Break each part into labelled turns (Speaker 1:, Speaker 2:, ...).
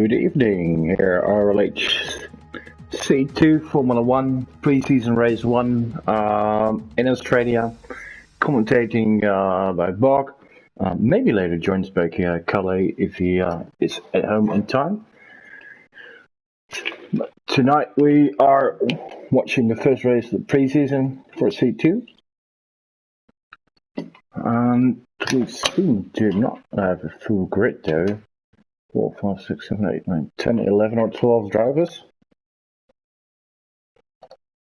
Speaker 1: Good evening, here RLH C2 Formula 1 Preseason Race 1 in Australia, commentating by Bog. Maybe later joins back Calais if he is at home in time. But tonight we are watching the first race of the preseason for C2. And we seem to not have a full grid though. 4, 5, 6, 7, 8, 9, 10, 11 or 12 drivers.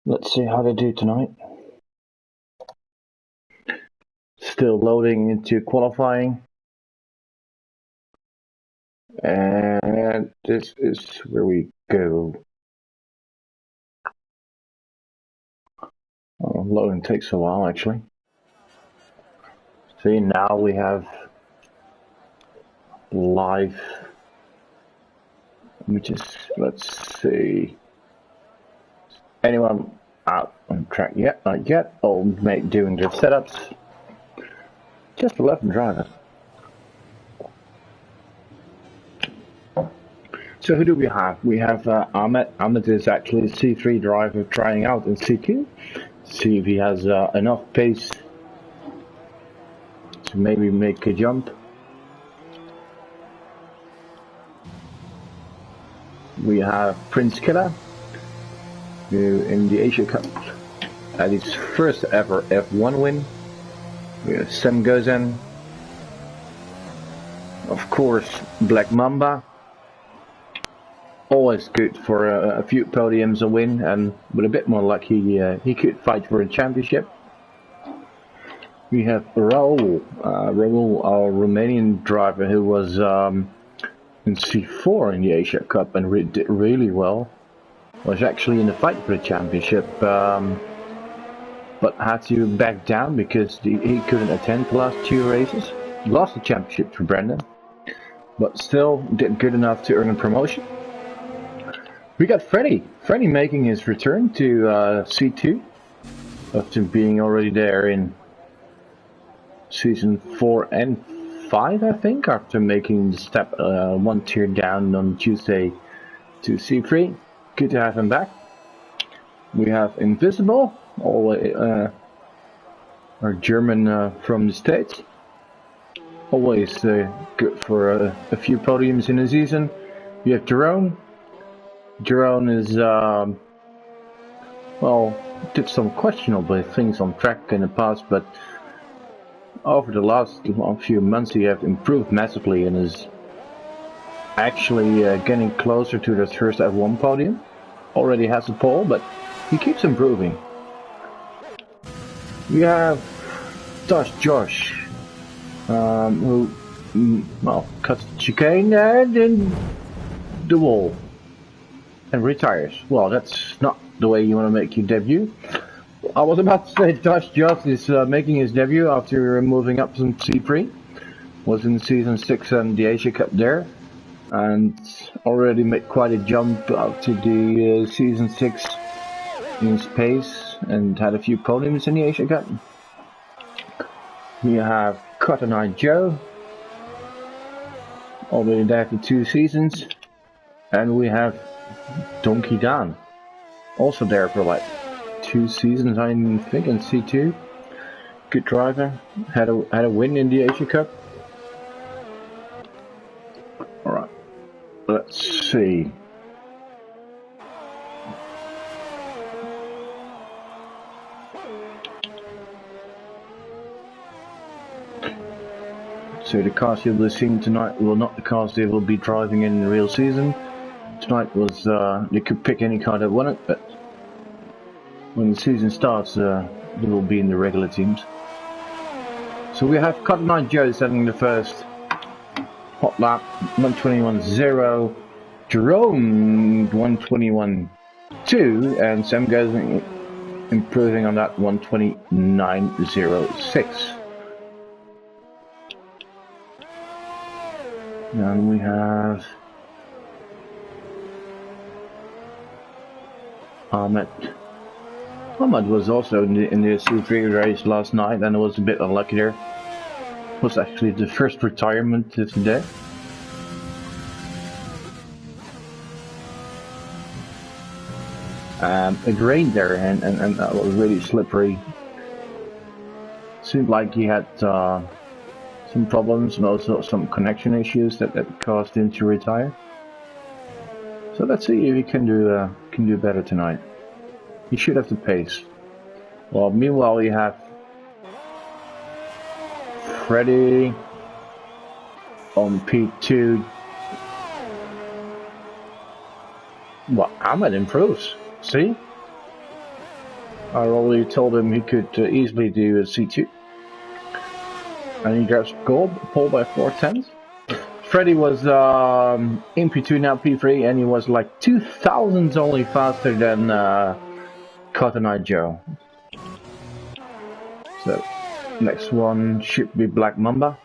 Speaker 1: Let's see how they do tonight. Still loading into qualifying. And this is where we go. Oh, loading takes a while actually. See, now we have live. Let's see. Anyone out on track yet? Not yet. Old mate doing their setups. Just 11 drivers. So who do we have? We have Ahmed. Ahmed is actually a C3 driver trying out in C2. See if he has enough pace to maybe make a jump. We have Prince Killer, who in the Asia Cup had his first ever F1 win. We have Sam Gozan, of course Black Mamba, always good for a few podiums a win, and with a bit more luck he could fight for a championship. We have Raul, our Romanian driver who was in C4 in the Asia Cup and did really well. Was actually in the fight for the championship, but had to back down because he couldn't attend the last 2 races. Lost the championship to Brendan, but still did good enough to earn a promotion. We got Freddy making his return to C2 after being already there in season 4 and 5, I think, after making the step 1 tier down on Tuesday to C3. Good to have him back. We have Invisible, our German from the States. Always good for a few podiums in a season. We have Jerome. Jerome is, well, did some questionable things on track in the past, but over the last few months he has improved massively and is actually getting closer to the first F1 podium. Already has a pole, but he keeps improving. We have Josh, who well, cuts the chicane and in the wall and retires. Well, that's not the way you want to make your debut. I was about to say Josh is making his debut after moving up from C3. Was in season 6 and the Asia Cup there, and already made quite a jump up to the season 6 in his pace and had a few podiums in the Asia Cup. We have Cotton Eye Joe, already there for 2 seasons, and we have Donkey Dan, also there for like 2 seasons, I think, in C2. Good driver, had a win in the Asia Cup. All right, let's see. So the cars you'll be seeing tonight will not the cars they will be driving in the real season. Tonight was they could pick any car they wanted, but when the season starts, they will be in the regular teams. So we have Cotton Eye Joe setting the first hot lap, 1:21.0, Jerome 1:21.2, and Sam goes improving on that 1:29.06. And we have Ahmed. Ahmed was also in the C3 race last night and was a bit unlucky there. Was actually the first retirement of the day. It rained there and that was really slippery. Seemed like he had some problems and also some connection issues that caused him to retire. So let's see if he can do better tonight. He should have the pace. Well, meanwhile you have Freddy on P2. Well, Ahmed improves. See? I already told him he could easily do a C2. And he grabs gold, pole by 4/10. Freddy was in P2, now P3, and he was like 2,000 only faster than Cotton Eye Joe. So, next one should be Black Mamba.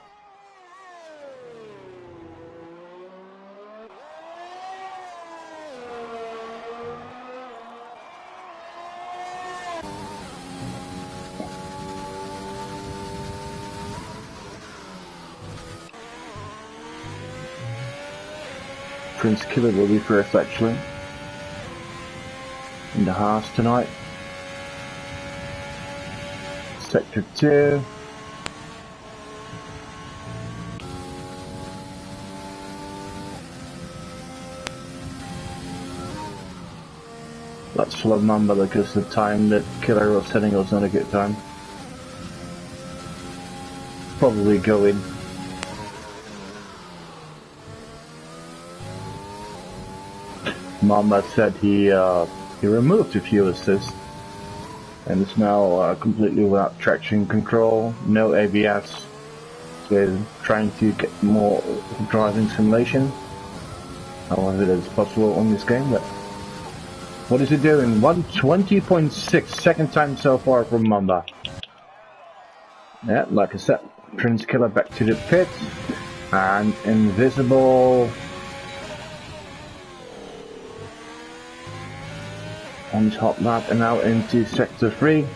Speaker 1: Prince Killer will be first actually in the Haas tonight. Sector 2. Let's slow Mamba because the time that Killer was setting was not a good time. Probably go in. Mamba said he removed a few assists and is now completely without traction control, no ABS. So he's trying to get more driving simulation. However, it is possible on this game, but what is he doing? 120.6, second time so far from Mamba. Yeah, like I said, Prince Killer back to the pit and Invisible on his hot lap and now into sector 3.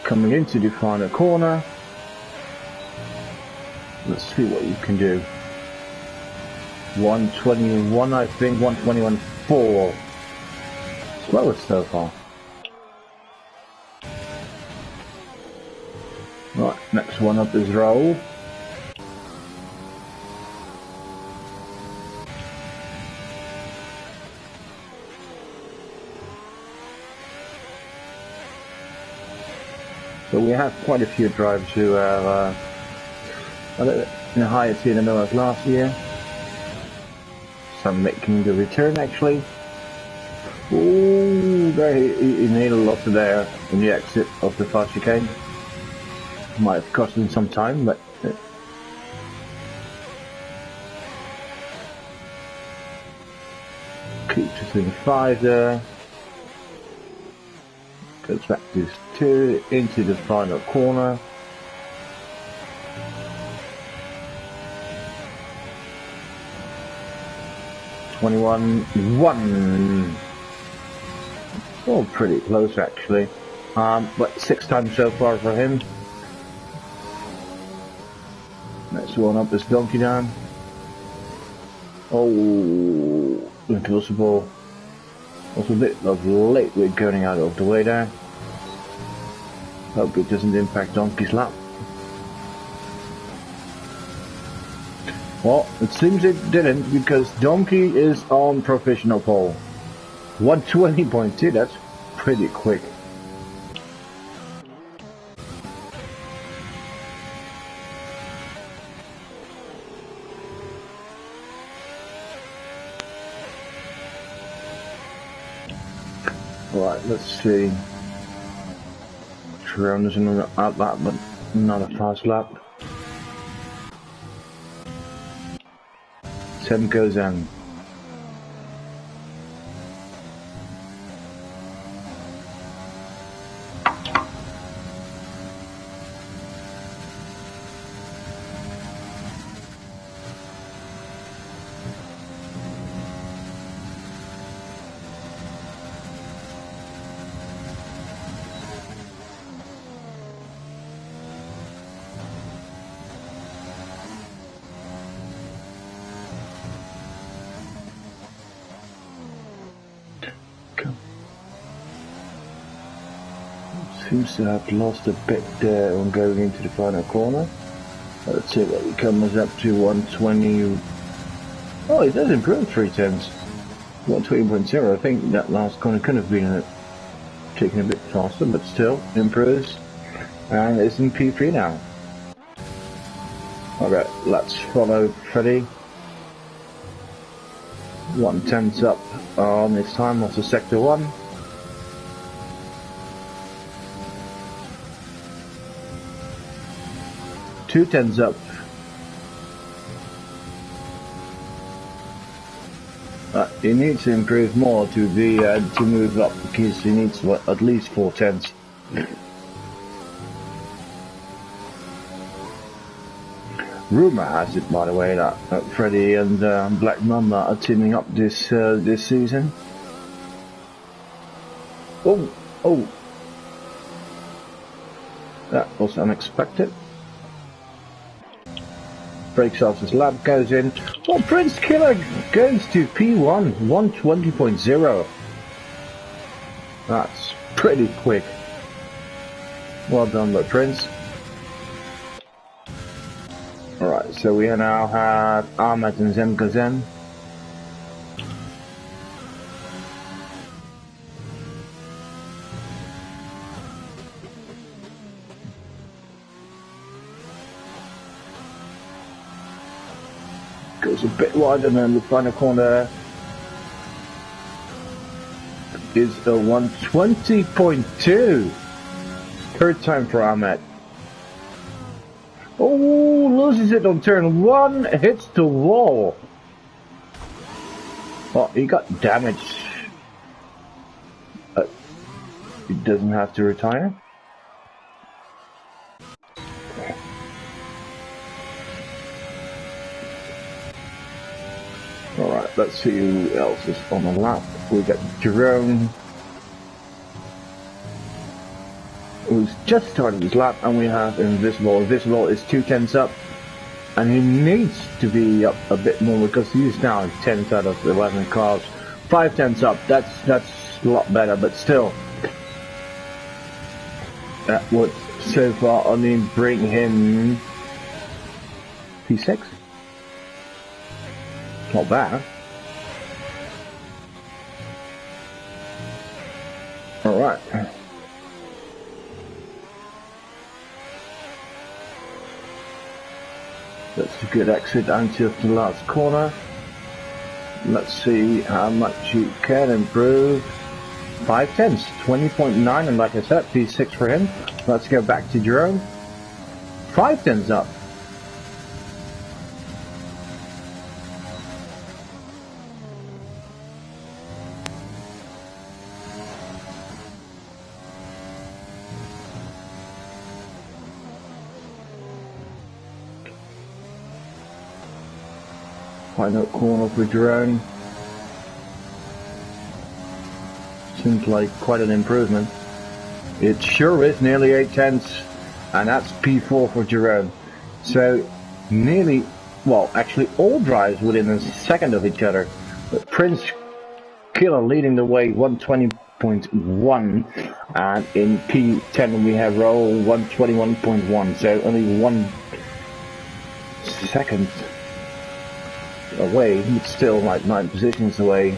Speaker 1: Coming into the final corner. Let's see what you can do. 121, I think, 121.4. Slowest so far. Right, next one up is Raul. So we have quite a few drivers who are in a higher tier than those last year. Some making the return actually. Ooh, there he made a lot there in the exit of the fast chicane. Might have cost him some time, but keeps us in 5 there. Goes back to 2 into the final corner. (21.1). Oh, pretty close actually. But 6 times so far for him. Next one up is Donkey Down. Oh, Invisible. Was a bit of late with going out of the way there. Hope it doesn't impact Donkey's lap. Well, it seems it didn't because Donkey is on professional pole. 120.2, that's pretty quick. Right, let's see. Tyrone is another out lap, but not a fast lap. 7 goes in. Seems to have lost a bit there on going into the final corner. Let's see what he comes up to. 120. Oh, it does improve 3/10. 120.0. I think that last corner could have been taken a bit faster, but still improves. And it's in P3 now. Alright, let's follow Freddy. 1/10 up on this time, also sector 1. Two tens up. He needs to improve more to move up, because he needs at least 4/10. Rumor has it, by the way, that Freddy and Black Mamba are teaming up this season. Oh, that was unexpected. Breaks off his lap, goes in. Well, Prince Killer goes to P1, 120.0. That's pretty quick. Well done by Prince. Alright, so we now have Ahmed and Zemkazen. Goes a bit wider, and then the final corner is a 120.2. Third time for Ahmed. Oh, loses it on turn 1, hits the wall. Oh, he got damaged. He doesn't have to retire. Alright, let's see who else is on the lap. We got Jerome, who's just started his lap, and we have Invisible. Invisible is 2/10 up, and he needs to be up a bit more, because he's now 10th out of 11 cars. 5/10 up, that's a lot better, but still, that would so far only bring him P6. Not bad. Alright. That's a good exit until the last corner. Let's see how much he can improve. 5/10, 20.9, and like I said, P6 for him. Let's go back to Jerome. 5/10 up. Final corner for Jerome. Seems like quite an improvement. It sure is, nearly 8/10, and that's P4 for Jerome. So nearly, well, actually all drives within a second of each other. But Prince Killer leading the way, 120.1, and in P10 we have Raul 121.1. So only 1 second away, but still like 9 positions away.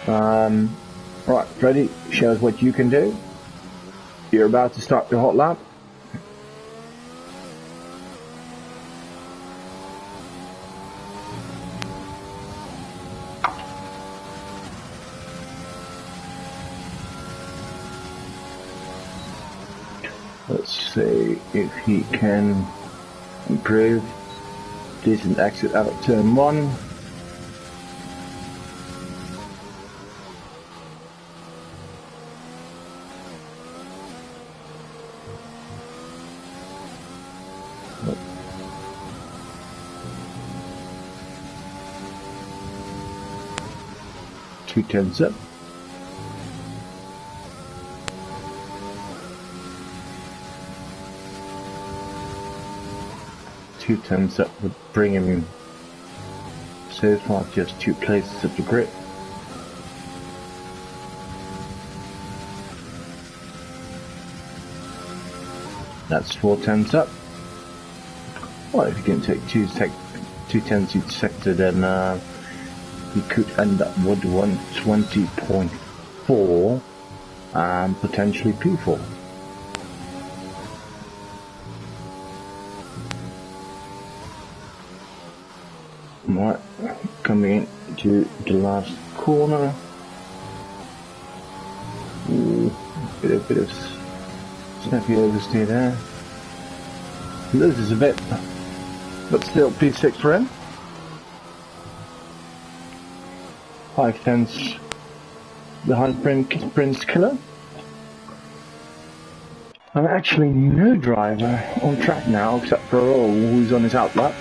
Speaker 1: Right, Freddy, show us what you can do. You're about to start your hot lap. Let's see if he can improve. Decent exit out of turn 1. Two tens up. Two tens up would bring him so far just 2 places of the grid. That's 4 tenths up. Well, if you can take 2 tenths each sector, then you could end up with 120.4 and potentially P4. Right, coming into the last corner. Ooh, bit of snappy oversteer there. Loses a bit, but still P6 for him. 5 tenths behind Prince Killer. And actually no driver on track now except for Raul, who's on his outlap.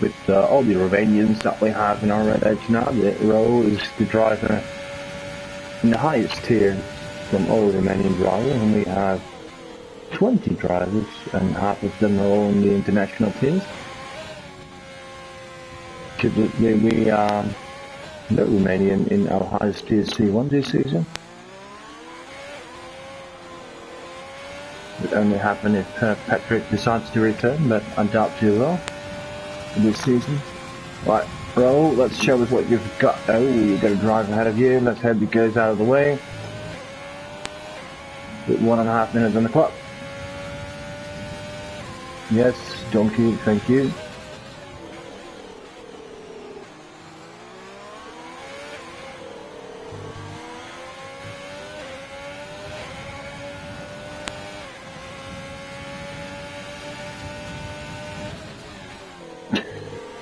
Speaker 1: With all the Romanians that we have in our RLH now, the Raul is the driver in the highest tier from all Romanian drivers, and we have 20 drivers, and half of them are all in the international teams. We are no Romanian in our highest tier C1 this season. It would only happen if Patrick decides to return, but I doubt he will. This season. Right, Raul, let's show us what you've got. Oh, you've got a driver ahead of you. Let's hope he goes out of the way. With 1.5 minutes on the clock. Yes, Donkey, thank you.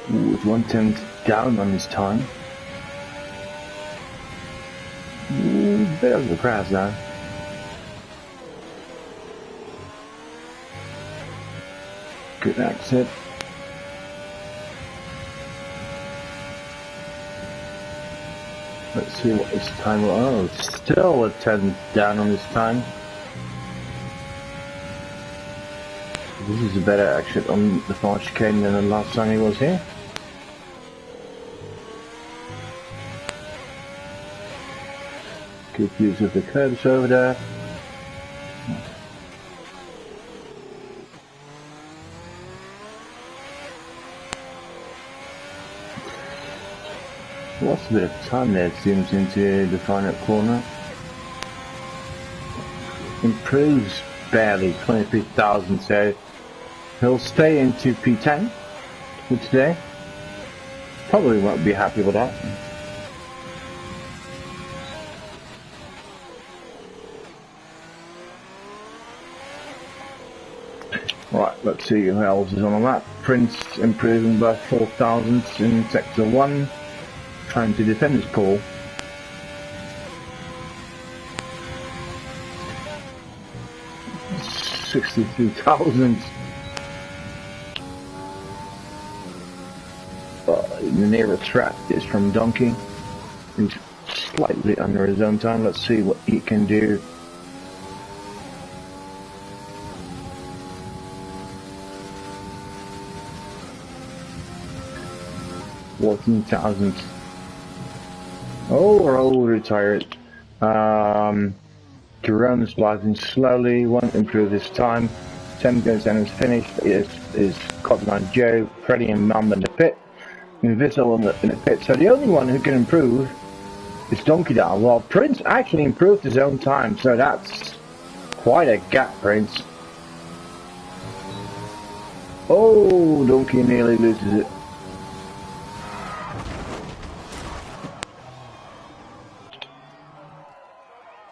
Speaker 1: With 1 tenth down on his time. Bit of a crash now. Good exit. Let's see what his time will. Oh, still a 10 down on his time. This is a better exit on the far chicane than the last time he was here. Good use of the curbs over there. Lost a bit of time there, it seems, into the final corner. Improves barely, 23,000, so he'll stay into P10 for today. Probably won't be happy with that. Right, let's see who else is on that. Prince improving by 4,000 in sector 1, trying to defend his pole. $63,000. The nearest threat is from Donkey. He's slightly under his own time. Let's see what he can do. $14,000. Oh, we're all retired. Jerome is rising slowly, won't improve his time. 10 goes down is finished. Is Cotton Joe, Freddie and Mum in the pit. Invisible in the pit. So the only one who can improve is Donkey Down. Well, Prince actually improved his own time, so that's quite a gap, Prince. Oh, Donkey nearly loses it.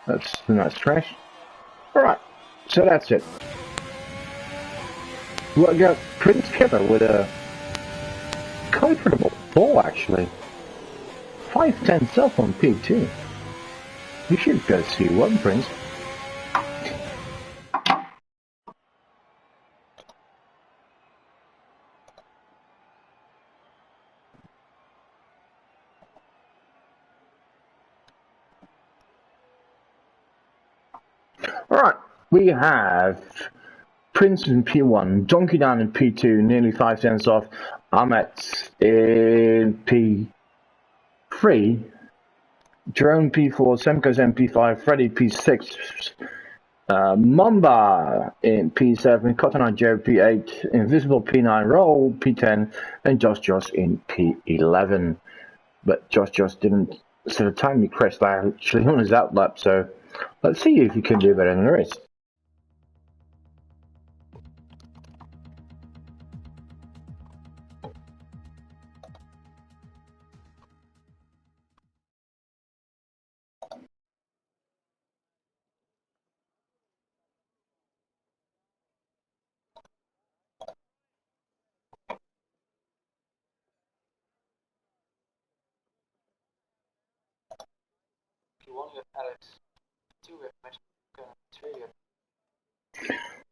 Speaker 1: That's a nice crash. Alright, so that's it. We've got Prince Killer with a comfortable pull actually. 5/10 off on P2. You should go C1, Prince. Alright, we have Prince in P1, Donkey Down in P2, nearly 5/10 off. Ahmet in P3, Drone P4, Semko's in P5, Freddy P6, Mamba in P7, Cotton Eye Joe P8, Invisible P9, Roll P10, and Josh in P11. But Josh didn't sort of time me crashed actually on his outlap, so let's see if he can do better than the rest.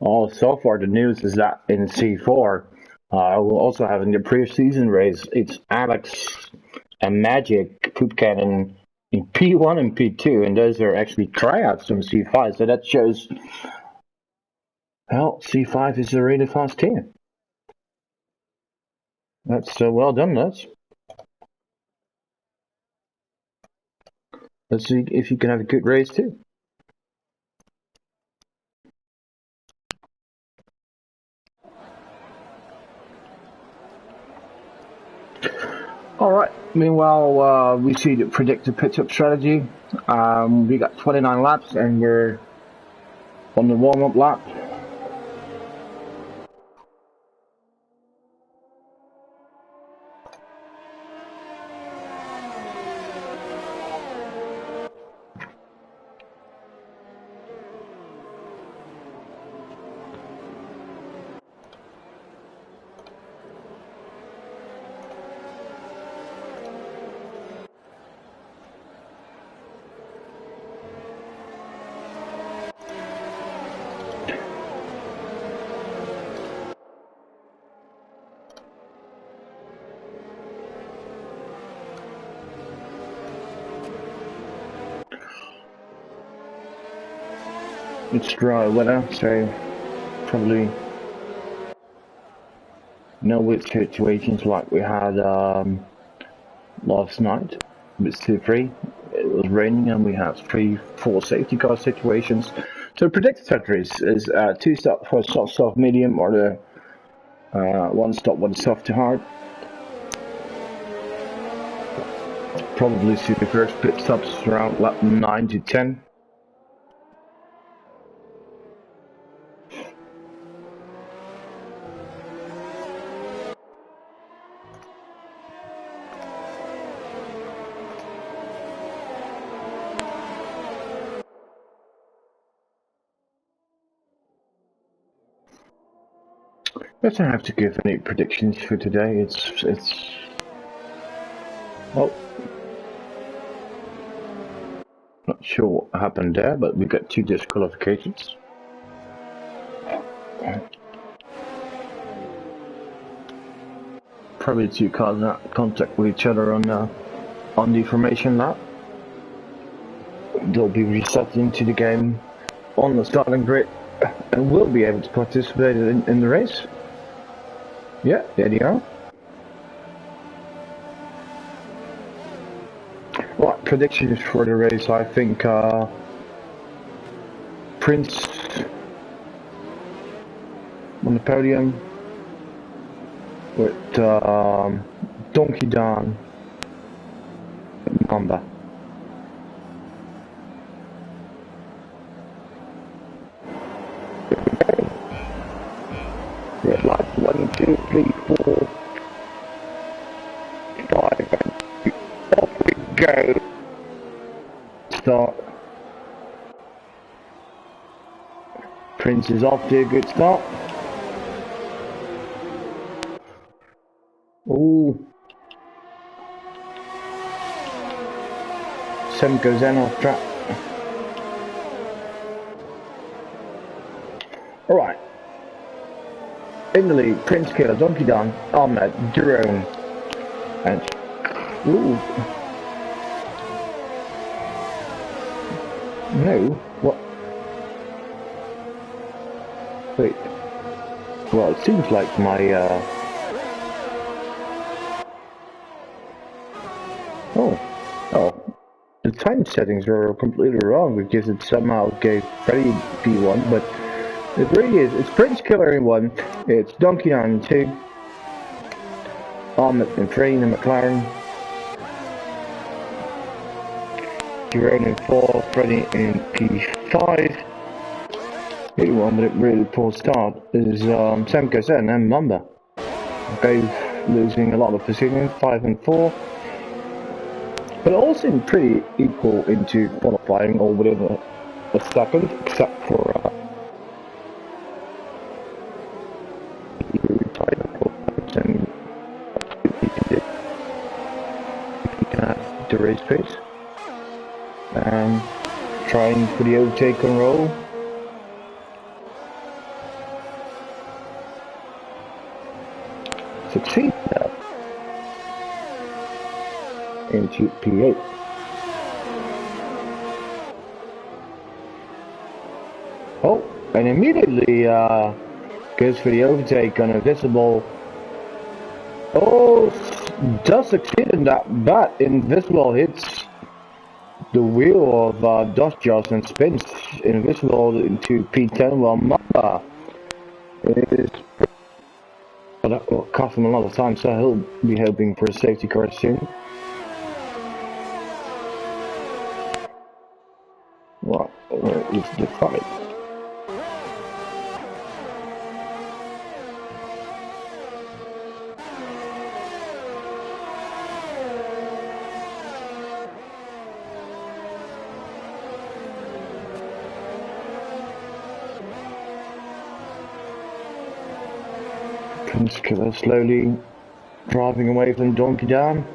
Speaker 1: Oh, so far the news is that in C4, we'll also have in the preseason race, it's Alex and Magic Poop Cannon in P1 and P2, and those are actually tryouts from C5, so that shows, well, C5 is a really fast team. That's well done, lads. Let's see if you can have a good race too. Alright, meanwhile, we see the predicted pit-up strategy. We got 29 laps and we're on the warm-up lap. It's dry weather, so probably no wet situations like we had last night. It's 2-3. It was raining and we had 3-4 safety car situations. So the predicted factor is 2 stop for soft medium, or the 1 stop with soft to hard. Probably see the first pit stops around lap 9 to 10. I don't have to give any predictions for today. It's well, not sure what happened there, but we got 2 disqualifications. Probably 2 cars in contact with each other on the formation lap. They'll be reset into the game on the starting grid and will be able to participate in the race. Yeah, there they are. Right, predictions for the race. I think Prince on the podium with Donkey Down and Mamba. Red light, 1, 2, 3, 4, 5, and off we go. Start. Prince is off to a good start. Ooh. Sam goes in off track. Alright. In the lead, Prince Killer, Donkey Don, Ahmed, Jerome, and ooh. No, what? Wait. Well, it seems like my oh, the time settings are completely wrong because it somehow gave Freddy P1, but it really is. It's Prince Killer in 1, it's Donkey Don in 2, Ahmed in 3 in the McLaren, Jerome in 4, Freddy in P5. The only one with a really poor start is Sam Gozen and Mamba. Both losing a lot of positions, 5 and 4. But all seemed pretty equal into qualifying, all within a second, except for and he can have the race pace and trying for the overtake on roll. Succeed now into P8. Oh, and immediately goes for the overtake on a visible. Oh, does succeed in that, but Invisible hits the wheel of Josh and spins Invisible into P10 while Mamba is. Well, that will cost him a lot of time, so he'll be hoping for a safety car soon. Well, where is the fight? Prince Killer slowly driving away from Donkey Don.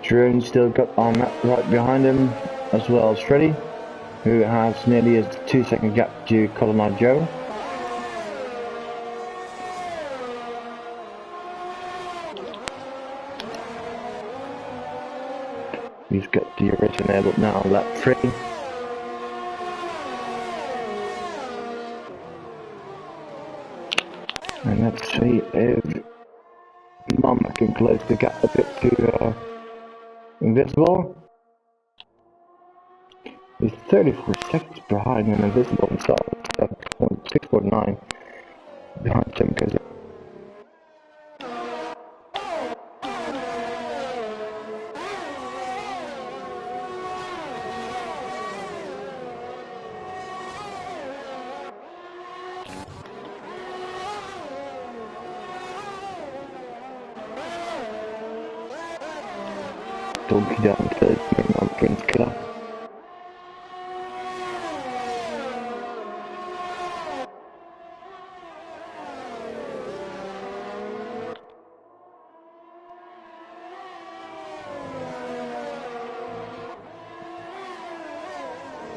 Speaker 1: Drone still got on that right behind him, as well as Freddy, who has nearly a 2-second gap to Colonel Joe. He's got the original, but now lap 3. And let's see if Mama can close the gap a bit to Invisible. He's 34 seconds behind and Invisible himself, 6.9 behind him because Donkey Don third on Prince Killer.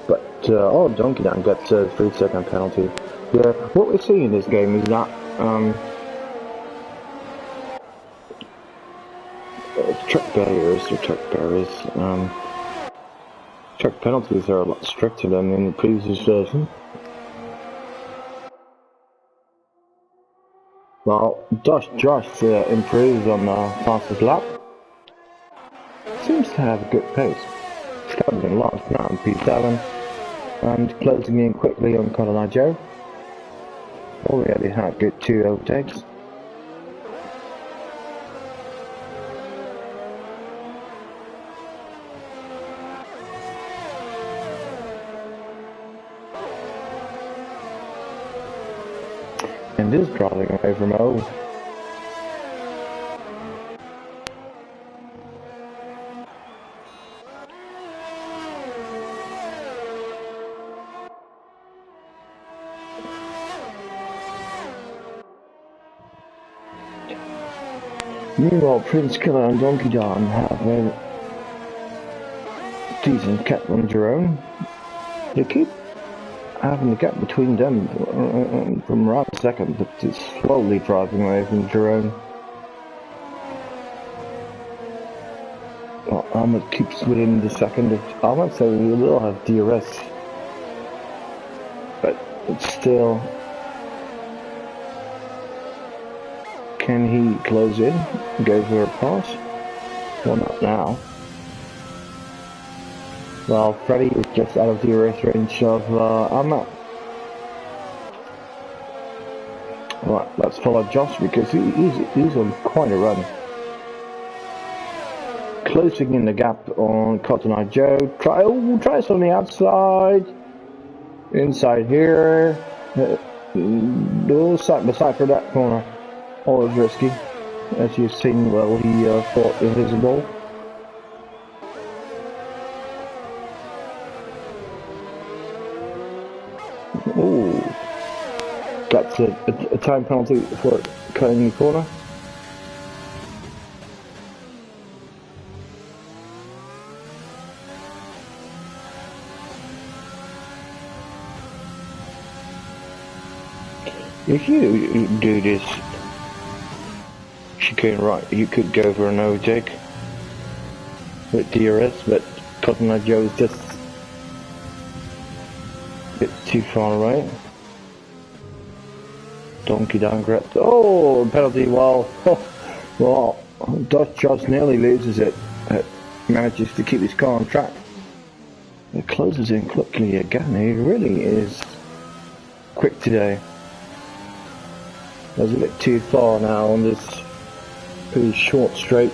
Speaker 1: But oh, Donkey Don gets a 3-second penalty. Yeah, what we're seeing in this game is that track barriers, track penalties are a lot stricter than in the previous version. Well, Josh improves on the fastest lap. Seems to have a good pace. Starting last now on P7 and closing in quickly on Colonel Joe. Already had good 2 overtakes. And is driving away from O. Meanwhile, Prince Killer and Donkey Don have a decent gap on Jerome. They keep having the gap between them from around a second, but it's slowly driving away from Jerome. Well, Ahmed keeps within the second of Ahmed, so we will have DRS. But it's still... Can he close in? Go for a pass? Well, not now. Well, Freddy is just out of DRS range of Ahmed. Right, let's follow Josh because he's on quite a run. Closing in the gap on Cotton Eye Joe. Tries on the outside. Inside here. Beside for that corner. Always risky. As you've seen, well, he fought invisible. Ooh. That's a time penalty for cutting the corner. If you do this chicane right, you could go for an overtake with DRS, but Cotton Eye Joe is just a bit too far away. Donkey down grab. Oh, penalty! Well, Dutch Josh nearly loses it. Manages to keep his car on track. It closes in quickly again. He really is quick today. There's a bit too far now on this pretty short straight.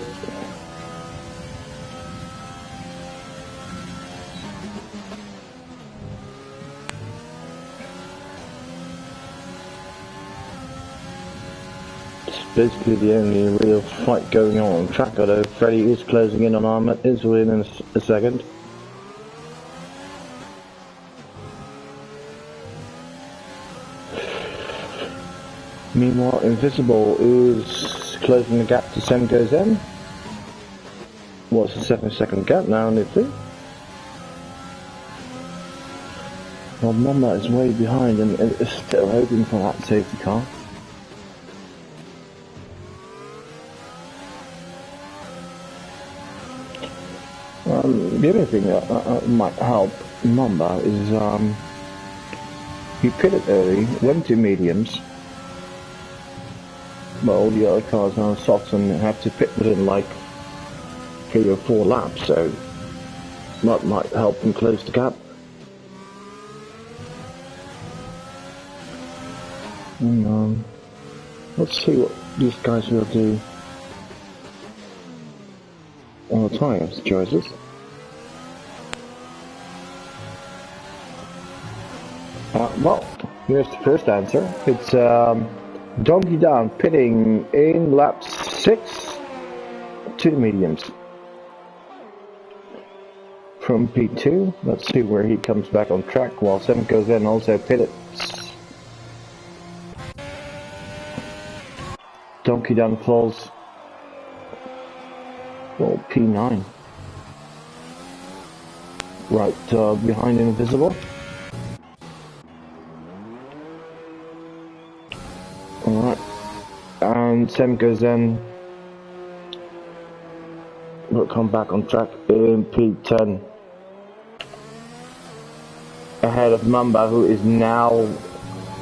Speaker 1: It's basically the only real fight going on track, although Freddy is closing in on Ahmed, is within a second. Meanwhile, Invisible is closing the gap to Sem goes in. What's the 7-second gap now, Nifty? Well, Mamba is way behind and is still hoping for that safety car. The only thing that might help Mamba is he pitted early, went to mediums. But all the other cars are on softs and have to pit within like 3 or 4 laps, so that might help them close the gap. And, let's see what these guys will do on the tyres choices. Well, here's the first answer. It's Donkey Down pitting in lap 6 to the mediums. From P2, let's see where he comes back on track while 7 goes in also pitted. Donkey Down falls. Well, P9. Right behind Invisible. Alright, and Sem goes in. We'll come back on track in P10. Ahead of Mamba, who is now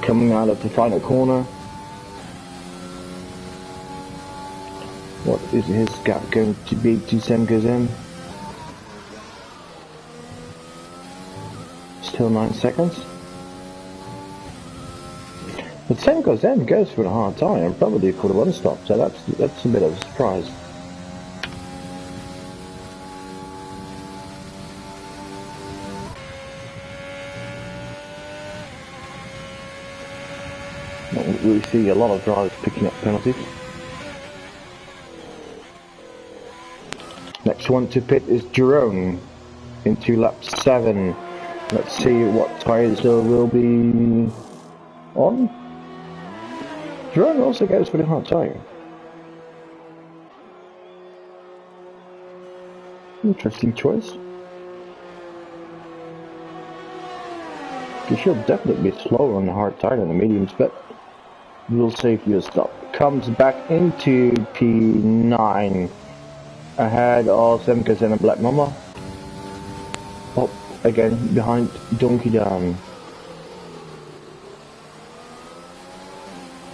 Speaker 1: coming out of the final corner. What is his gap going to be to Sem goes in? Still 9 seconds. But Sem goes in, goes for a hard tire and probably for the one stop, so that's a bit of a surprise. We see a lot of drivers picking up penalties. Next one to pit is Jerome into lap 7. Let's see what tyres there will be on. Jerome also goes for the hard tyre. Interesting choice. You should definitely be slower on the hard tire than the mediums, but we'll save you a stop. Comes back into P9. Ahead of 7K and a Black Mama. Oh, again, behind Donkey Dan.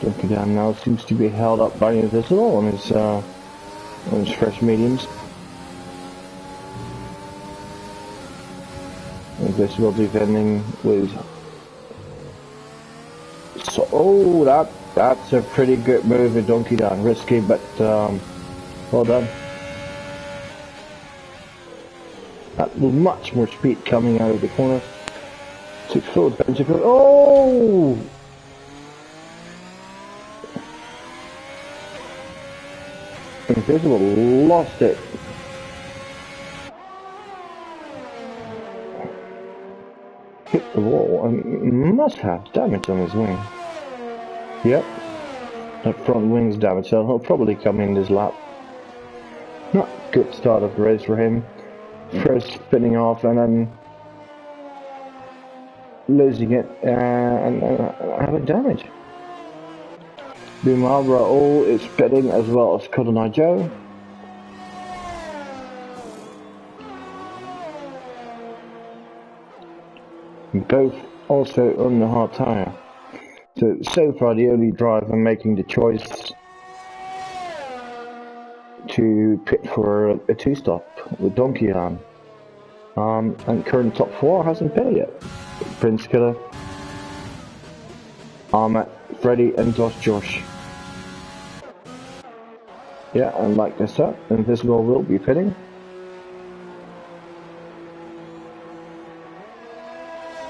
Speaker 1: Donkey Dan now seems to be held up by Invisible on his fresh mediums. Invisible defending with. So, oh, that's a pretty good move with Donkey Dan. Risky, but well done. That with much more speed coming out of the corner. 6 forward, bench forward. Oh! Invisible lost it. Hit the wall and must have damage on his wing. Yep. That front wing's damaged, so he'll probably come in this lap. Not good start of the race for him. First spinning off and then losing it and having damage. Meanwhile, Raul is spinning as well as Cotton Joe. Both also on the hard tire. So far the only driver making the choice to pit for a 2-stop with Donkey Dan. And current top 4 hasn't pitted yet. Prince Killer, Ahmet, Freddy and Josh. Yeah, and like I said, Invisible will be pitting.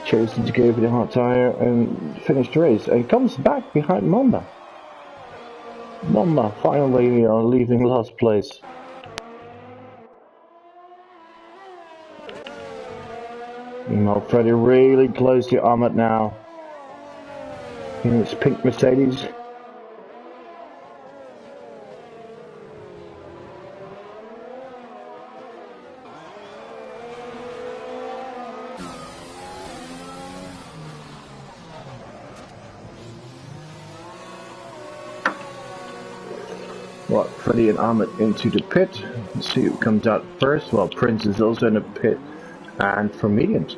Speaker 1: Chosen to go for the hard tire and finish the race, and comes back behind Mamba. Mamba finally leaving last place. Now Freddy really close to Ahmet now. In his pink Mercedes. Well, Freddy and Ahmet into the pit. Let's see who comes out first. Well, Prince is also in the pit. And for mediums.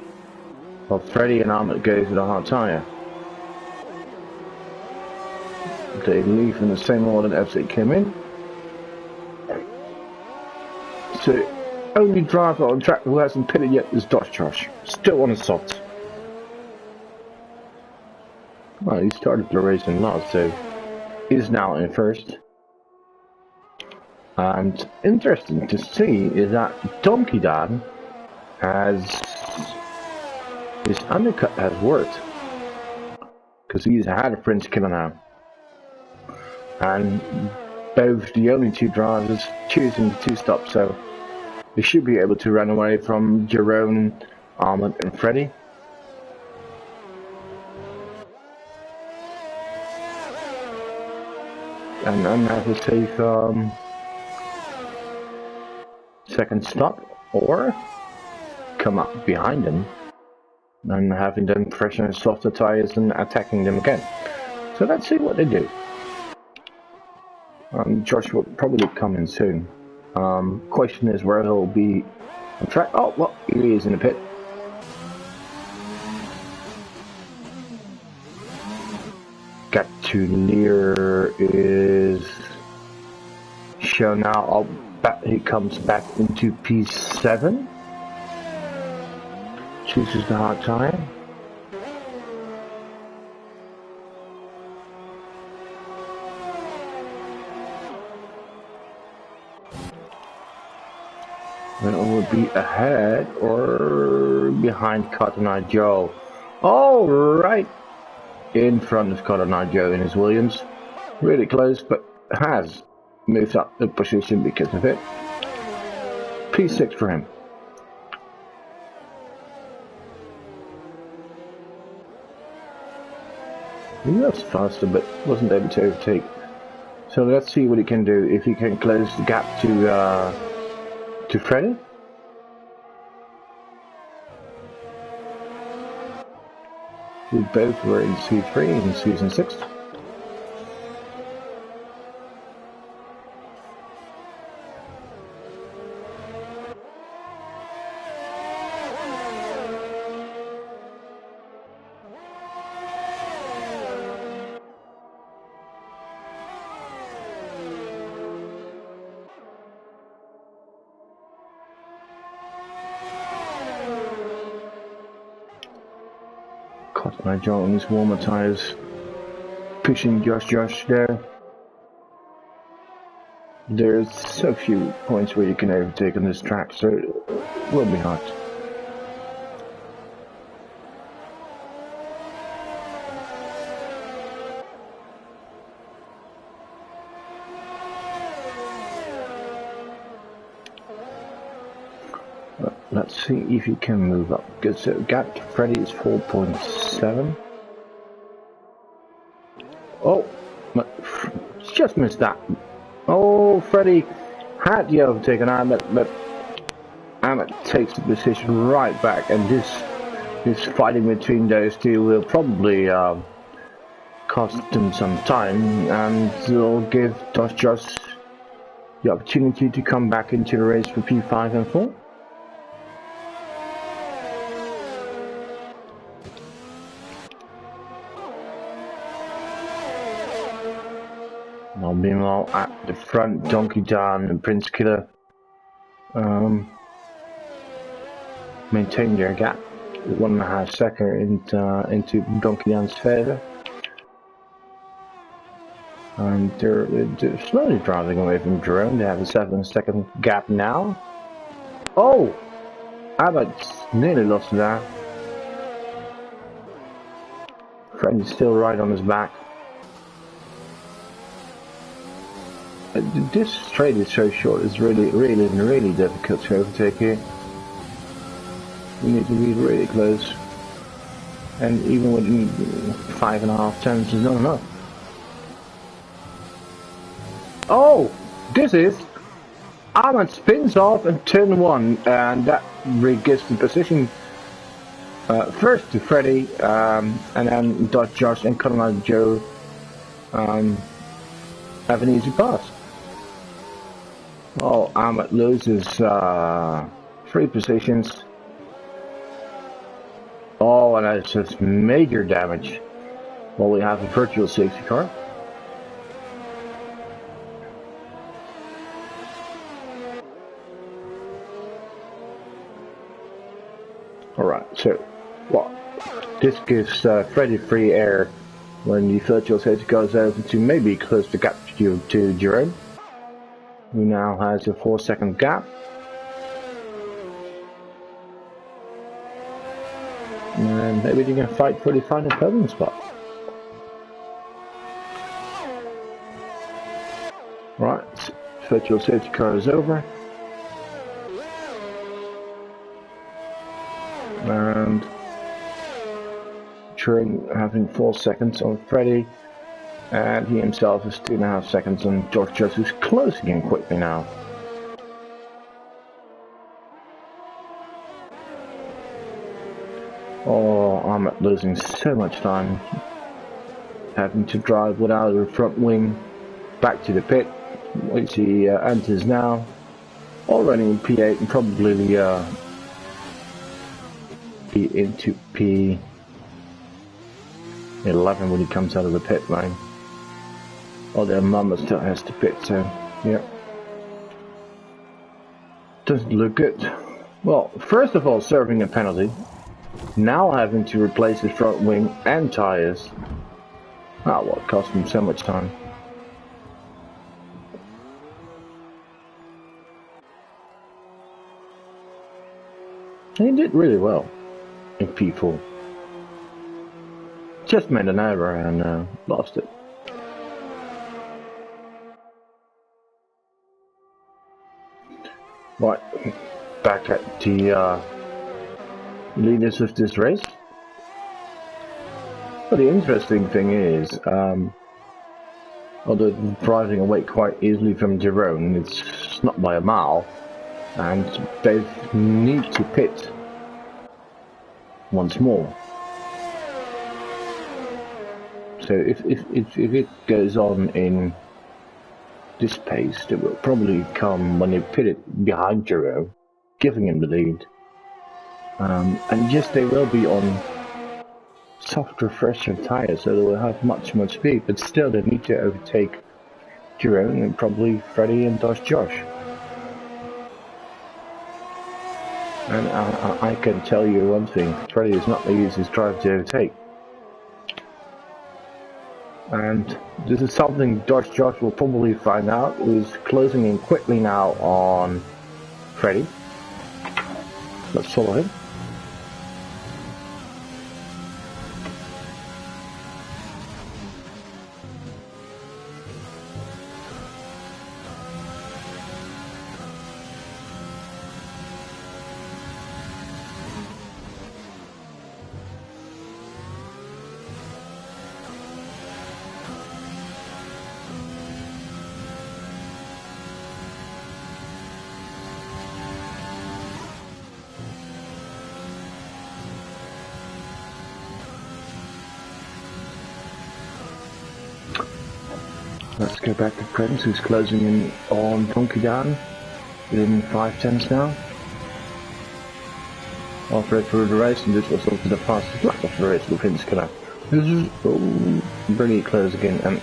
Speaker 1: Well, Freddy and Ahmet go for the hard tire. They leave in the same order as they came in. So, only driver on track who hasn't pitted yet is Josh. Still on the soft. Well, he started the race in last, so he's now in first. And interesting to see is that Donkey Dan his undercut has worked. Because he's had a Prince Killer now. And both the only 2 drivers choosing the 2-stop, so they should be able to run away from Jerome, Ahmet and Freddy. And then have a safe second stop, or come up behind them and having them freshen softer tires and attacking them again. So let's see what they do. Josh will probably come in soon. Question is where he'll be on track. Oh, well, he is in the pit. Gap to Lear is shown now. Oh, he comes back into P7. Chooses the hard tire. Then it would be ahead or behind Cotton Eye Joe. Oh, right in front of Cotton Eye Joe in his Williams. Really close, but has moved up the position because of it. P6 for him. He was faster, but wasn't able to overtake. So let's see what he can do. If he can close the gap to Freddy. We both were in C3 in Season 6. Cotton Jones, warmer tires, pushing Josh there. There's so few points where you can overtake on this track, so it will be hard. Let's see if you can move up. Because the gap to Freddy is 4.7. Oh, just missed that. Oh, Freddy had the overtake on Ahmed, but Ahmed takes the position right back, and this fighting between those two will probably cost them some time, and will give Josh the opportunity to come back into the race for P5 and 4. Meanwhile, at the front, Donkey Dan and Prince Killer maintain their gap, 1.5 seconds into Donkey Dan's favour, and they're slowly driving away from Jerome. They have a 7-second gap now. Oh, Abbott's nearly lost that. Freddy's still right on his back. This straight is so short, it's really difficult to overtake here. You need to be really close, and even with 5.5 tenths is not enough. Oh, this is Ahmed spins off in turn 1, and that gives the position first to Freddy, and then Josh and Conrad Joe have an easy pass. Oh, Ahmed loses 3 positions. Oh, and that's just major damage. Well, we have a virtual safety car. Alright, so, well, this gives Freddy free air when the virtual safety car goes over to maybe close the gap to Jerome, who now has a 4-second gap. And maybe they can fight for the final podium spot. Right, virtual safety car is over. And Turing having 4 seconds on Freddy, and he himself is 2.5 seconds on George, who's closing in quickly now. Oh, I'm losing so much time, having to drive without a front wing back to the pit, which he enters now, already in P8 and probably be into P11 when he comes out of the pit lane. Although Mama still has to pit, so yeah, doesn't look good. Well, first of all, serving a penalty, now having to replace his front wing and tires. Ah, well, it cost him so much time. He did really well in P4. Just made an error and lost it. Right, back at the leaders of this race. But the interesting thing is, although driving away quite easily from Jerome, it's not by a mile, and they need to pit once more. So if it goes on in this pace, it will probably come when they pit it behind Jerome, giving him the lead. And yes, they will be on softer, fresher tires, so they will have much more speed, but still they need to overtake Jerome and probably Freddie and Josh. And I can tell you one thing, Freddie is not the easiest driver to overtake. And this is something Josh will probably find out, who's closing in quickly now on Freddie. Let's follow him. Let's go back to Prince, who's closing in on Donkey Down within 5/10 now. Halfway through the race, and this was also the fastest lap of the race for Prince Killer. This is really close again, and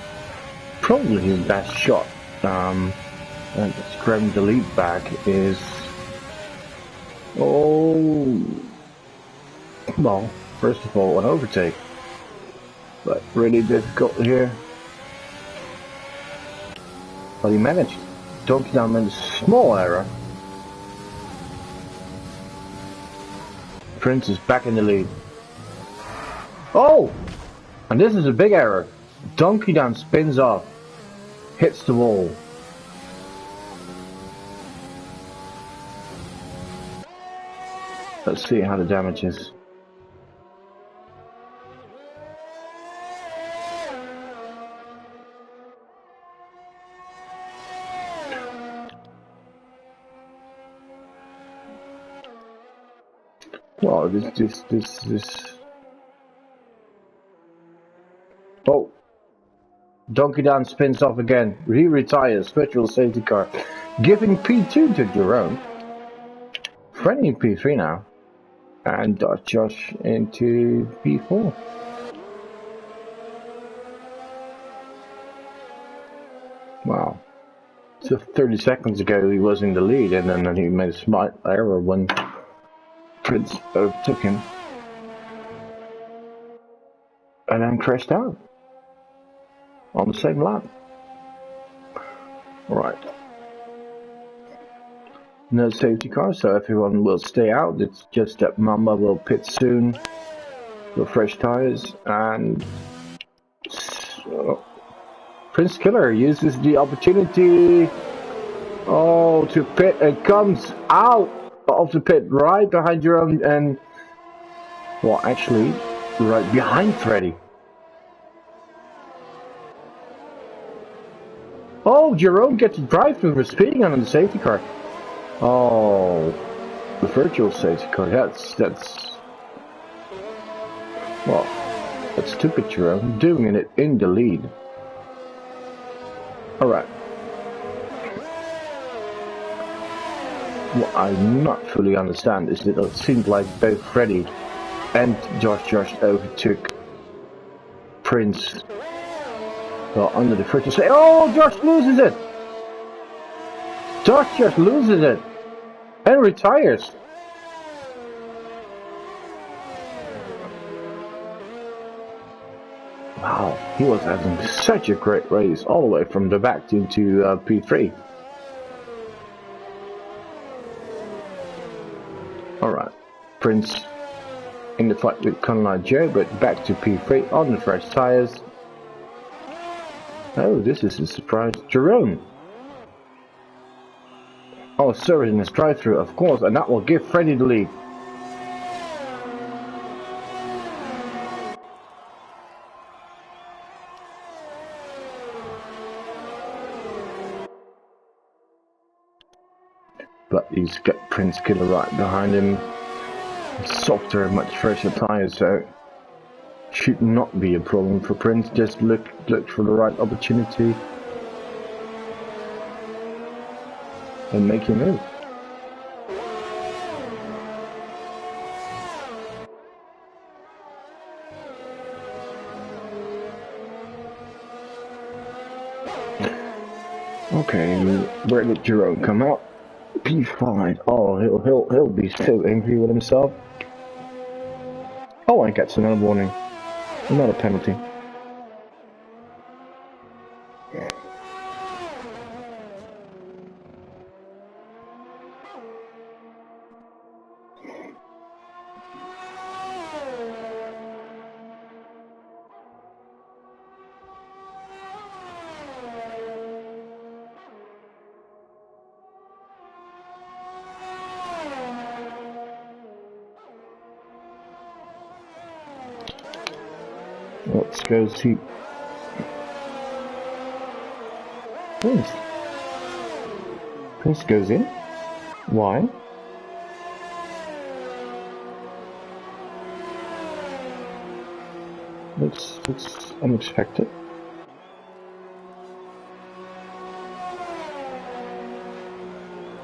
Speaker 1: probably his best shot. And grabbing the lead back is well, first of all, an overtake, but really difficult here. But he managed. Donkey Down made a small error. Prince is back in the lead. Oh! And this is a big error. Donkey Down spins off. Hits the wall. Let's see how the damage is. Well, this. Oh, Donkey Down spins off again. He retires. Virtual safety car, giving P2 to Jerome. Freddie in P3 now, and Josh into P4. Wow. So 30 seconds ago he was in the lead, and then he made a smart error when Prince overtook him and then crashed out on the same lap. Alright. No safety car, so everyone will stay out. It's just that Mamba will pit soon with fresh tires, and Prince Killer uses the opportunity to pit and comes out of the pit right behind Jerome, and well, actually right behind Freddie. Oh, Jerome gets a drive-through for speeding on the safety car. Oh, the virtual safety car. That's well, that's stupid, Jerome, doing it in the lead. All right. What I not fully understand is that it seemed like both Freddie and Josh overtook Prince. Well, under the virtual safety. Oh, Josh loses it. Josh just loses it and retires. Wow, he was having such a great race all the way from the back into P3. Alright, Prince in the fight with Conrad Joe, but back to P3 on the fresh tires. Oh, this is a surprise. Jerome. Oh, serving his drive-through, of course, and that will give Freddie the lead. But he's got Prince Killer right behind him. Softer and much fresher tires, so should not be a problem for Prince. Just look for the right opportunity and make your move. Okay, where did Jerome come out? P5. Oh, he'll be so angry with himself. Oh, and gets another warning. Another penalty. Let's go see. Prince goes in. Why? That's unexpected.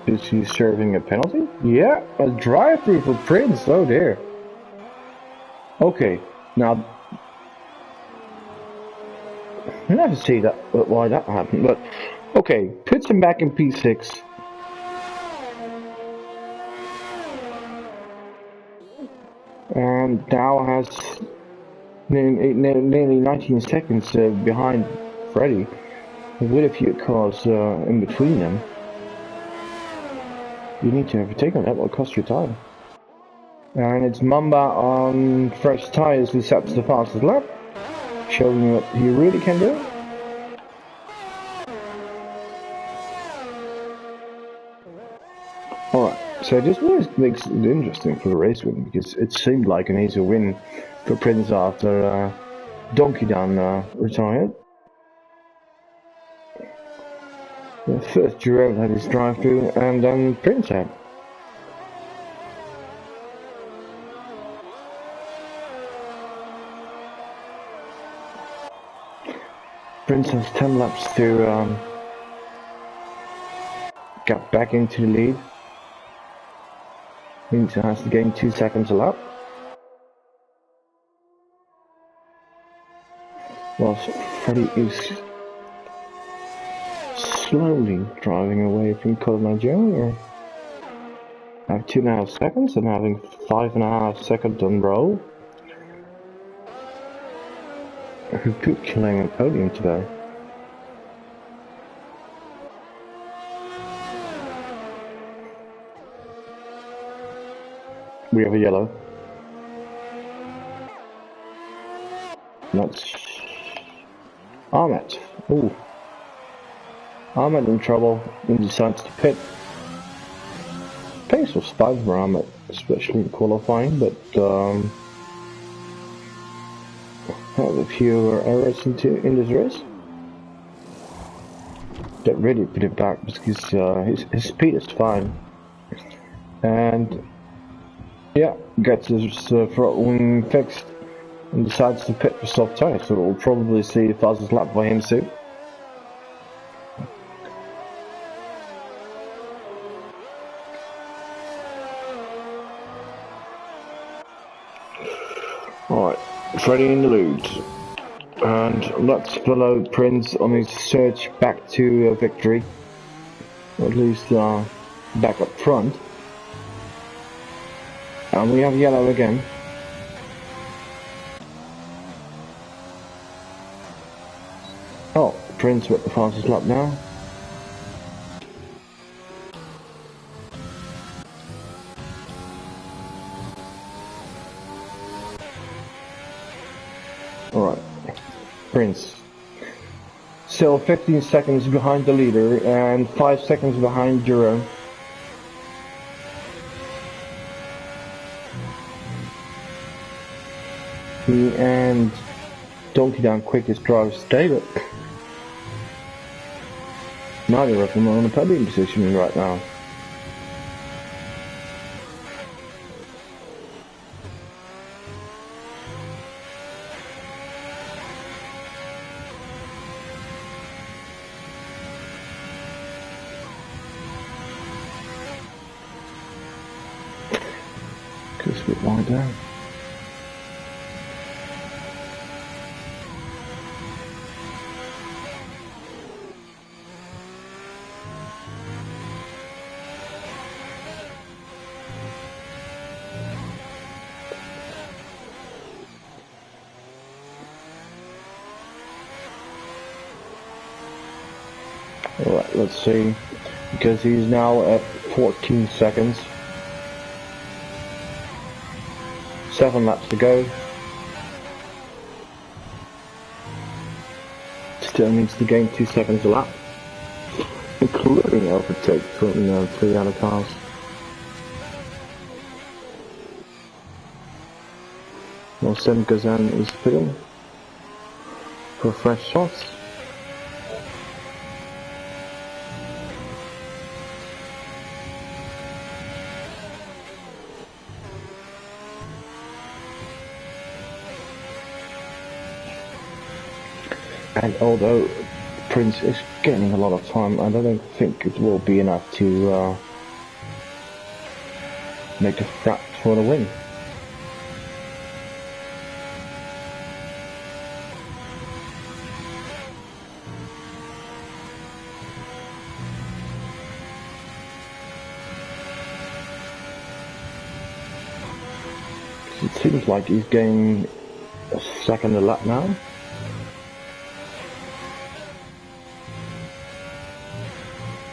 Speaker 1: Is he serving a penalty? Yeah, a drive-through for Prince. Oh dear. Okay, now I never see that why that happened, but okay, puts him back in P6. And now has nearly 19 seconds behind Freddy, with a few cars in between them. You need to have a take on that, will cost you time. And it's Mamba on fresh tires who sets the fastest lap, showing what he really can do. Alright, so this makes it interesting for the race win, because it seemed like an easy win for Prince after Donkey Down retired. First Jerome had his drive-through, and then Prince had. Prince has 10 laps to get back into the lead. Means he has to gain 2 seconds a lap. Whilst Freddy is slowly driving away from Colonel Joe. I have 2.5 seconds and having 5.5 seconds on roll. Who could claim a podium today? We have a yellow. That's Ahmed. Ooh. Ahmed in trouble and decides to pit. Pace was fine for Ahmed, especially in qualifying, but had a few errors in this race that really put it back, because his speed is fine. And yeah, gets his front wing fixed and decides to pit for soft tires, so we'll probably see the fastest lap by him soon. Alright, Freddy in the lead. And let's follow Prince on his search back to victory. Or at least back up front. And we have yellow again. Oh, Prince with the fastest lap now. Alright, Prince. Still 15 seconds behind the leader and 5 seconds behind Jerome. He and Donkey Down quickest drivers today, but neither of them are on a podium position right now. bit wide there. Alright, let's see, because he's now at 14 seconds. 7 laps to go. Still needs to gain 2 seconds a lap, including overtake from 3 other cars. Well, Sim Kazan is pitting for fresh shots. And although Prince is gaining a lot of time, I don't think it will be enough to make a fight for the win. It seems like he's gaining a second a lap now.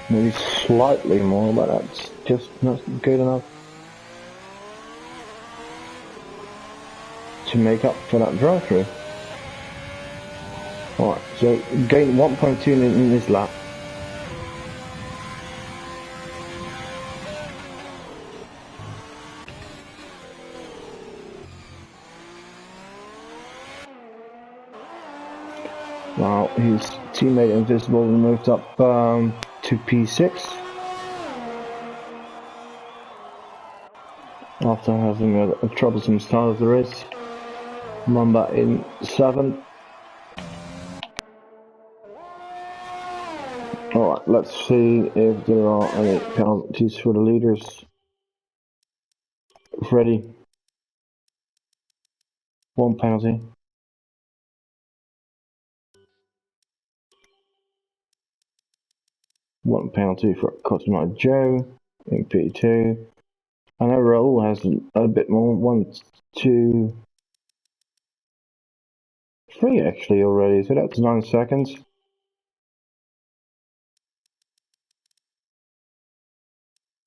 Speaker 1: Maybe slightly more, but that's just not good enough to make up for that drive-through. Alright, so gain 1.2 in this lap. Now his teammate Invisible moved up to P6 after having a troublesome start of the race. Mamba in 7th. Alright, let's see if there are any penalties for the leaders. Freddy, 1 penalty. One penalty for Cosmo Joe in P2. I know Raul has a bit more. 1, 2, 3 actually already, so that's 9 seconds.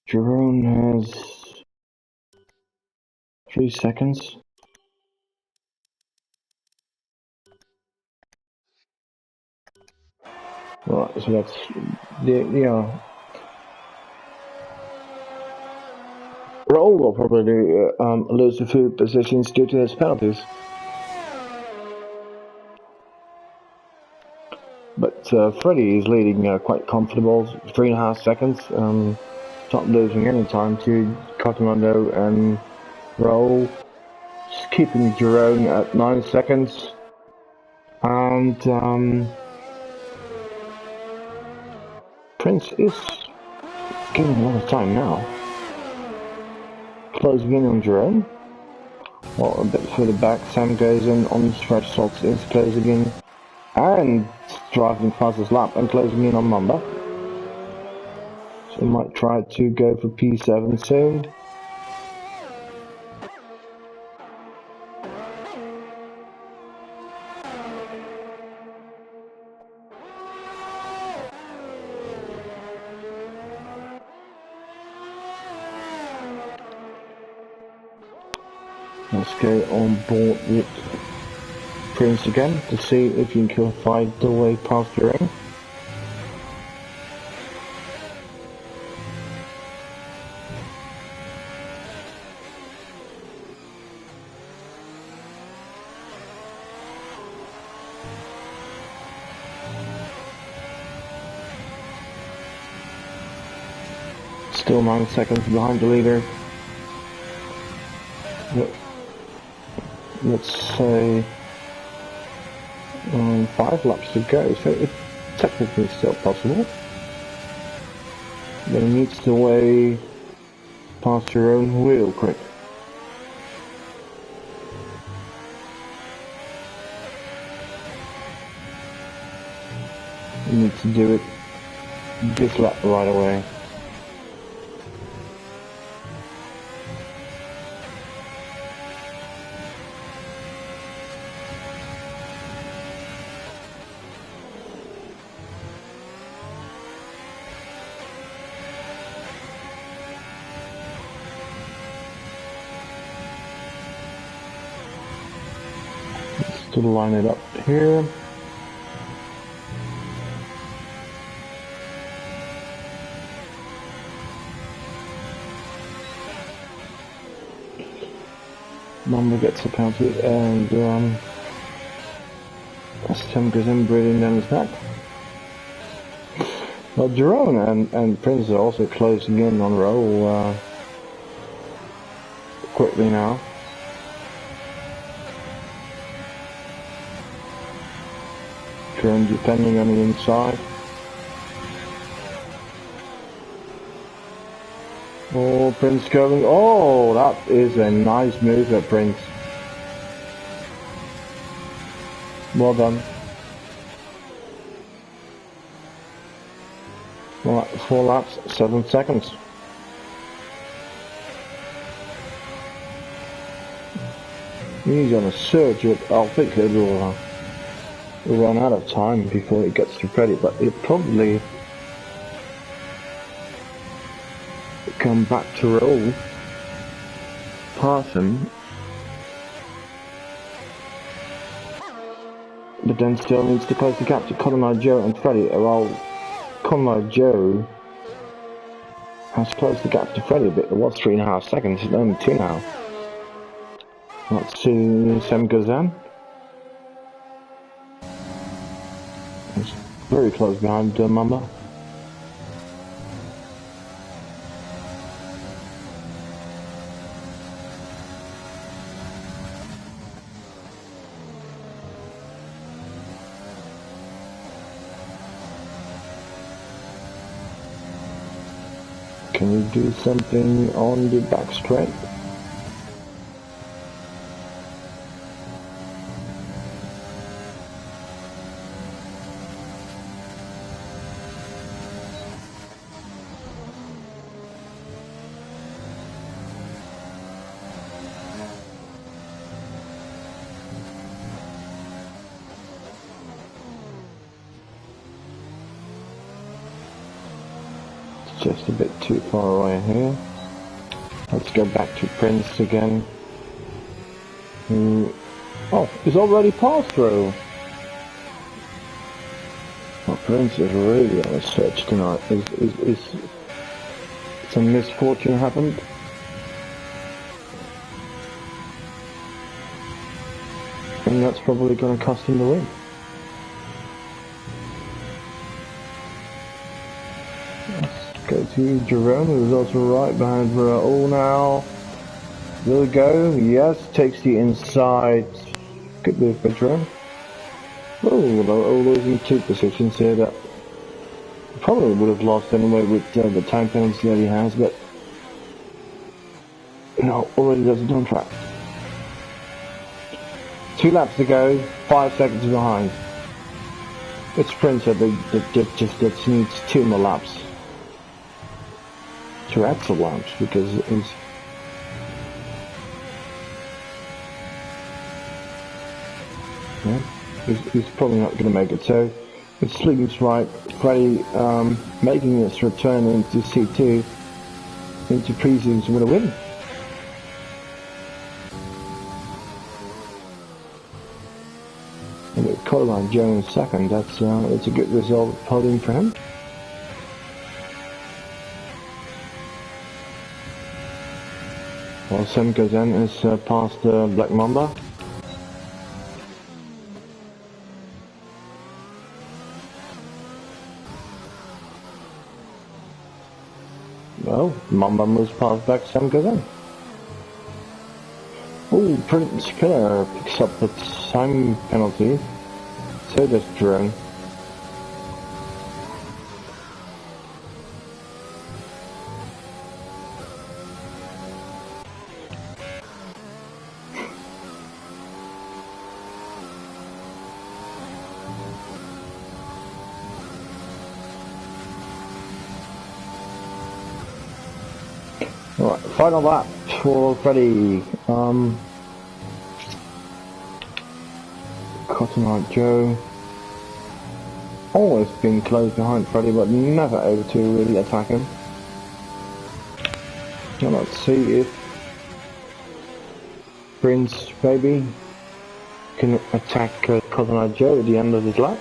Speaker 1: Jerome has 3 seconds. Right, so that's Raul will probably lose a few positions due to his penalties. But Freddy is leading quite comfortable, 3.5 seconds. Not losing any time to Cotamondo and Raul. Just keeping Jerome at 9 seconds. And Prince is gaining a lot of time now. Closing in on Jerome. Well, a bit further back, Sam goes in on stretch slots, is closing in and driving fastest lap and closing in on Mamba. So might try to go for P7 soon. Let's go on board with Prince again to see if you can find the way past your own. Still 9 seconds behind the leader. Let's say 5 laps to go, so it's technically still possible. But he needs to weigh past your own real quick. You need to do it this lap right away. To line it up here. Mamba gets a penalty and Tim goes in breathing down his back. Well, Jerome and Prince are also closing in on Raul quickly now. Jerome defending on the inside. Oh, Prince going. Oh, that is a nice move at Prince. Well done. Well, 4 laps, 7 seconds. He's on a surge. I think it will run out of time before it gets to Freddie, but it probably come back to roll past him, but then still needs to close the gap to Colonel Joe and Freddie. Well, Colonel Joe has closed the gap to Freddie a bit. It was 3.5 seconds, it's only 2 now. Let's see Sam Gazan. It's very close behind Mamba. Can you do something on the back straight? Just a bit too far away here. Let's go back to Prince again. Oh, he's already passed through. Well, Prince is really on a search tonight. Is some misfortune happened? And that's probably going to cost him the win. Go to Jerome, who's also right behind Raul now. Will it go? Yes, takes the inside. Good move by Jerome. Oh, Raul losing 2 positions here that probably would have lost anyway with the time penalty that he has, but no, already does it on track. 2 laps to go, 5 seconds behind. It's Prince that just needs 2 more laps. 2 extra laps because he's probably not going to make it. So it seems right. Freddie making its return into C2, into Preseason with a win. And with Caroline Jones second, that's a good result podium for him. Well, Sam Gazan is past Black Mamba. Well, Mamba moves past back Sam Gazan. Oh, Prince Killer picks up the time penalty. So does Jerome. Alright, final lap for Freddie. Cotton Eye Joe. Always been close behind Freddie, but never able to really attack him. Now let's see if Prince Baby can attack Cotton Eye Joe at the end of his lap.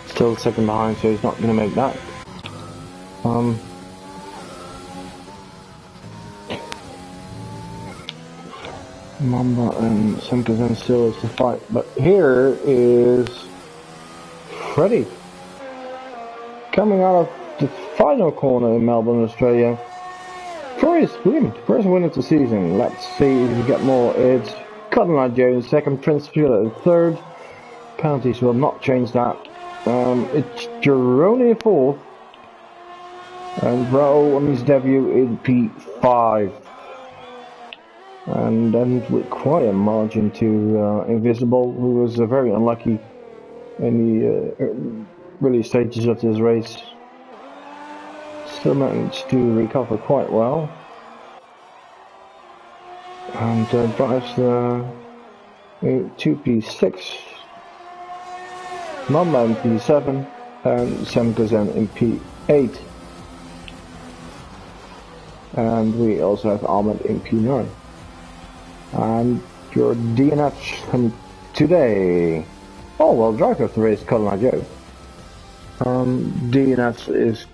Speaker 1: Still second behind, so he's not going to make that. Mamba and Simkazan still is the fight, but here is Freddie coming out of the final corner in Melbourne, Australia. First win of the season. Let's see if we get more. It's Cotton Eye Joe in second, Prince Philip in third. Penalties will not change that. It's Jeroni in fourth, and Bro on his debut in P5, and then with quite a margin to Invisible, who was very unlucky in the early stages of this race. Still managed to recover quite well, and drives to P6. Mamba in P7 and Sam Gazan in P8, and we also have Ahmed in P9. And your DNF from today. Oh well, driver of the race, Cotton Eye Joe. DNF is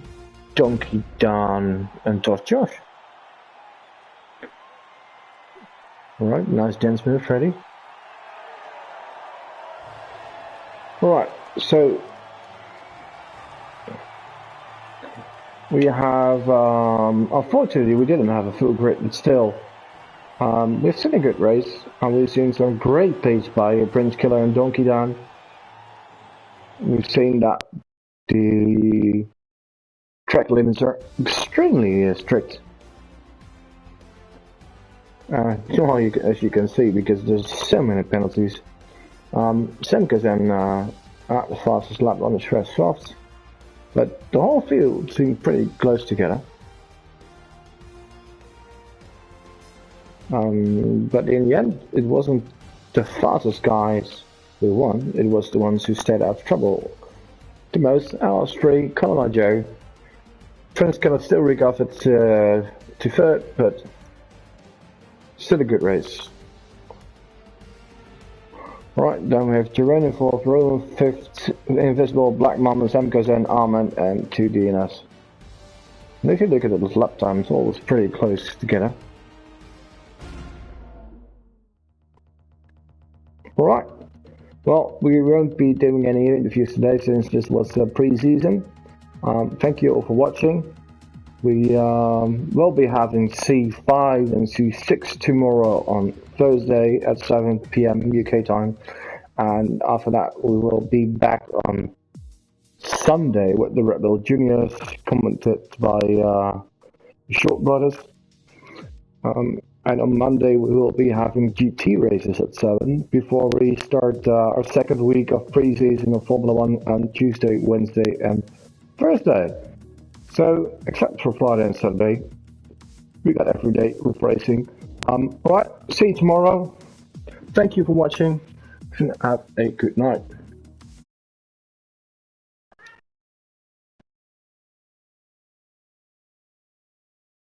Speaker 1: Donkey Dan and Toss Josh. Alright, nice dance move, Freddie. Alright, so we have, unfortunately we didn't have a full grid, but still, we've seen a good race, and we've seen some great pace by Prince Killer and Donkey Dan. We've seen that the track limits are extremely strict. As you can see, because there's so many penalties. Semkazan at the fastest lap on the Shred Soft, but the whole field seemed pretty close together. But in the end, it wasn't the fastest guys who won, it was the ones who stayed out of trouble the most. Austria, Cotton Eye Joe. Prince Killer still recovered to third, but still a good race. Right, then we have Jerome in fourth, Roland fifth, Invisible, Black Mamba, Semkazan, Armand, and 2 DNS. And if you look at it, the lap times, all was pretty close together. Alright, well, we won't be doing any interviews today since this was pre-season. Thank you all for watching. We will be having C5 and C6 tomorrow on Thursday at 7 PM UK time, and after that we will be back on Sunday with the Red Bull Juniors, commented by Short Brothers. And on Monday we will be having GT races at 7 before we start our second week of pre-season of Formula 1 on Tuesday, Wednesday and Thursday. So, except for Friday and Saturday, we got every day with racing. Alright, see you tomorrow. Thank you for watching and have a good night.